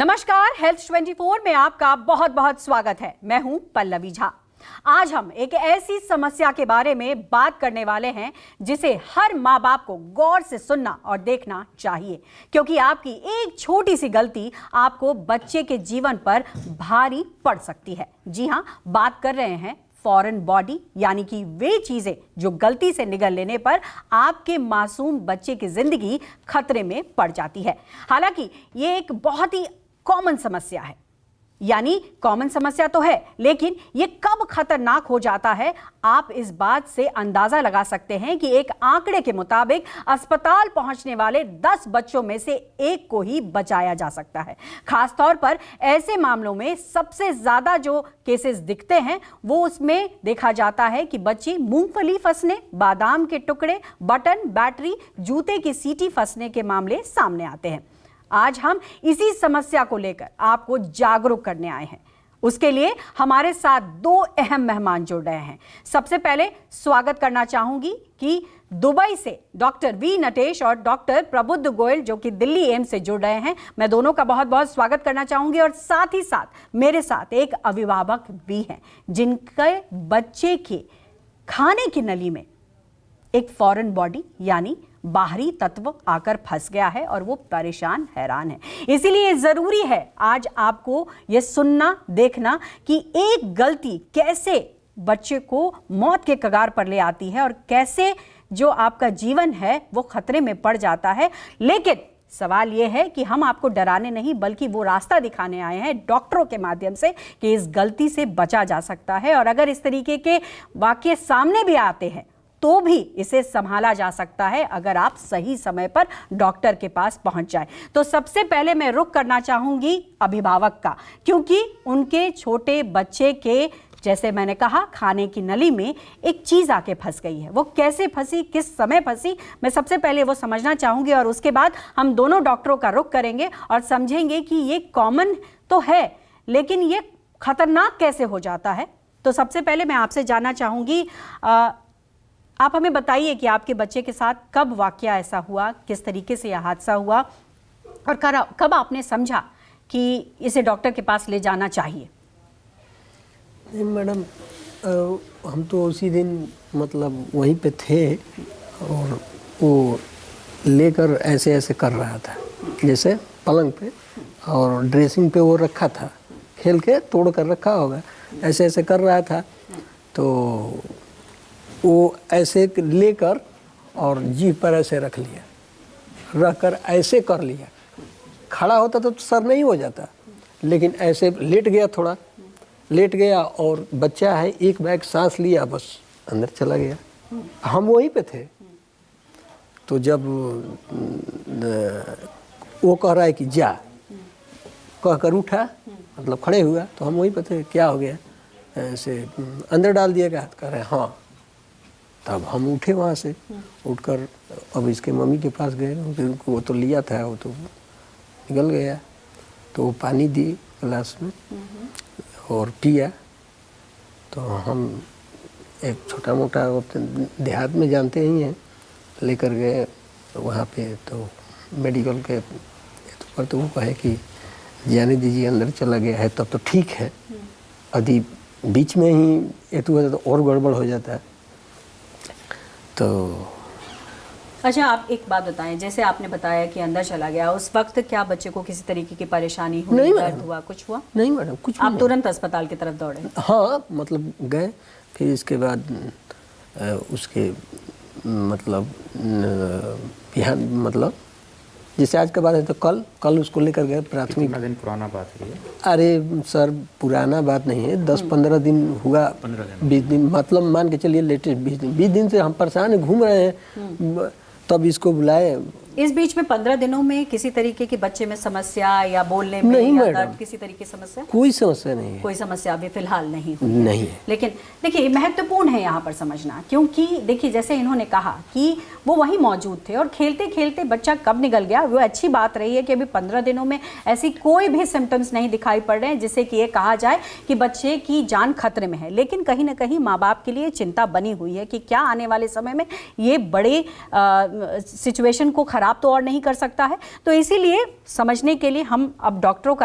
नमस्कार, हेल्थ 24 में आपका बहुत बहुत स्वागत है। मैं हूं पल्लवी झा। आज हम एक ऐसी समस्या के बारे में बात करने वाले हैं जिसे हर माँ बाप को गौर से सुनना और देखना चाहिए, क्योंकि आपकी एक छोटी सी गलती आपको बच्चे के जीवन पर भारी पड़ सकती है। जी हाँ, बात कर रहे हैं फॉरेन बॉडी, यानी कि वे चीजें जो गलती से निगल लेने पर आपके मासूम बच्चे की जिंदगी खतरे में पड़ जाती है। हालांकि ये एक बहुत ही कॉमन समस्या है, यानी कॉमन समस्या तो है, लेकिन ये कब खतरनाक हो जाता है आप इस बात से अंदाजा लगा सकते हैं कि एक आंकड़े के मुताबिक अस्पताल पहुंचने वाले 10 बच्चों में से एक को ही बचाया जा सकता है। खासतौर पर ऐसे मामलों में सबसे ज्यादा जो केसेस दिखते हैं वो उसमें देखा जाता है कि बच्ची मूंगफली फंसने, बादाम के टुकड़े, बटन, बैटरी, जूते की सीटी फंसने के मामले सामने आते हैं। आज हम इसी समस्या को लेकर आपको जागरूक करने आए हैं। उसके लिए हमारे साथ दो अहम मेहमान जुड़ रहे हैं। सबसे पहले स्वागत करना चाहूंगी कि दुबई से डॉक्टर वी नटेश और डॉक्टर प्रबुद्ध गोयल, जो कि दिल्ली एम्स से जुड़ रहे हैं, मैं दोनों का बहुत बहुत स्वागत करना चाहूंगी। और साथ ही साथ मेरे साथ एक अभिभावक भी हैं जिनके बच्चे के खाने की नली में एक फॉरेन बॉडी यानी बाहरी तत्व आकर फंस गया है और वो परेशान हैरान है। इसीलिए जरूरी है आज आपको ये सुनना, देखना कि एक गलती कैसे बच्चे को मौत के कगार पर ले आती है और कैसे जो आपका जीवन है वो खतरे में पड़ जाता है। लेकिन सवाल ये है कि हम आपको डराने नहीं बल्कि वो रास्ता दिखाने आए हैं डॉक्टरों के माध्यम से कि इस गलती से बचा जा सकता है, और अगर इस तरीके के वाकये सामने भी आते हैं तो भी इसे संभाला जा सकता है अगर आप सही समय पर डॉक्टर के पास पहुंच जाए। तो सबसे पहले मैं रुख करना चाहूंगी अभिभावक का, क्योंकि उनके छोटे बच्चे के, जैसे मैंने कहा, खाने की नली में एक चीज आके फंस गई है। वो कैसे फंसी, किस समय फंसी, मैं सबसे पहले वो समझना चाहूंगी और उसके बाद हम दोनों डॉक्टरों का रुख करेंगे और समझेंगे कि ये कॉमन तो है लेकिन ये खतरनाक कैसे हो जाता है। तो सबसे पहले मैं आपसे जानना चाहूंगी, आप हमें बताइए कि आपके बच्चे के साथ कब वाकया ऐसा हुआ, किस तरीके से यह हादसा हुआ और कब आपने समझा कि इसे डॉक्टर के पास ले जाना चाहिए। नहीं मैडम, हम तो उसी दिन मतलब वहीं पे थे और वो लेकर ऐसे ऐसे कर रहा था, जैसे पलंग पे और ड्रेसिंग पे वो रखा था, खेल के तोड़ कर रखा होगा, ऐसे ऐसे कर रहा था। तो वो ऐसे लेकर और जीभ पर ऐसे रख लिया, रख कर ऐसे कर लिया। खड़ा होता तो सर नहीं हो जाता, लेकिन ऐसे लेट गया, थोड़ा लेट गया और बच्चा है, एक बैग सांस लिया, बस अंदर चला गया। हम वहीं पे थे। तो जब वो कह रहा है कि जा, कहकर उठा, मतलब खड़े हुआ, तो हम वहीं पे थे। क्या हो गया, ऐसे अंदर डाल दिया गया, कह रहे हाँ। तब हम उठे वहाँ से, उठकर अब इसके मम्मी के पास गए, उनको वो तो लिया था, वो तो निकल गया। तो वो पानी दी गिलास में और पिया। तो हम एक छोटा मोटा देहात में जानते ही हैं, लेकर गए वहाँ पे। तो मेडिकल के पर तो वो कहे कि जाने दीजिए, अंदर चला गया है, तब तो ठीक है। यदि बीच में ही एतु हो जाता तो और गड़बड़ हो जाता है। तो अच्छा, आप एक बात बताएं, जैसे आपने बताया कि अंदर चला गया, उस वक्त क्या बच्चे को किसी तरीके की परेशानी हुई, दर्द हुआ, कुछ हुआ? नहीं मैडम, कुछ आप तुरंत अस्पताल की तरफ दौड़े? हाँ, मतलब गए। फिर इसके बाद उसके मतलब मतलब जैसे आज का बात है तो कल उसको लेकर गए प्राथमिक। कितना दिन पुराना बात है ये? अरे सर, पुराना बात नहीं है, 10-15 दिन हुआ, 20 दिन, मतलब मान के चलिए लेटेस्ट 20 दिन से हम परेशान घूम रहे हैं। तब इसको बुलाए। इस बीच में 15 दिनों में किसी तरीके की बच्चे में समस्या या बोलने में या दर्द, किसी तरीके की समस्या? कोई समस्या नहीं है। कोई समस्या अभी फिलहाल नहीं हुई नहीं है। लेकिन देखिए, महत्वपूर्ण है यहाँ पर समझना, क्योंकि देखिए जैसे इन्होंने कहा कि वो वहीं मौजूद थे और खेलते खेलते बच्चा कब निकल गया, वो अच्छी बात रही है कि अभी 15 दिनों में ऐसी कोई भी सिम्टम्स नहीं दिखाई पड़ रहे हैं जिससे कि ये कहा जाए कि बच्चे की जान खतरे में है। लेकिन कहीं ना कहीं माँ बाप के लिए चिंता बनी हुई है कि क्या आने वाले समय में ये बड़े सिचुएशन को खराब तो और नहीं कर सकता है। तो इसीलिए समझने के लिए हम अब डॉक्टरों का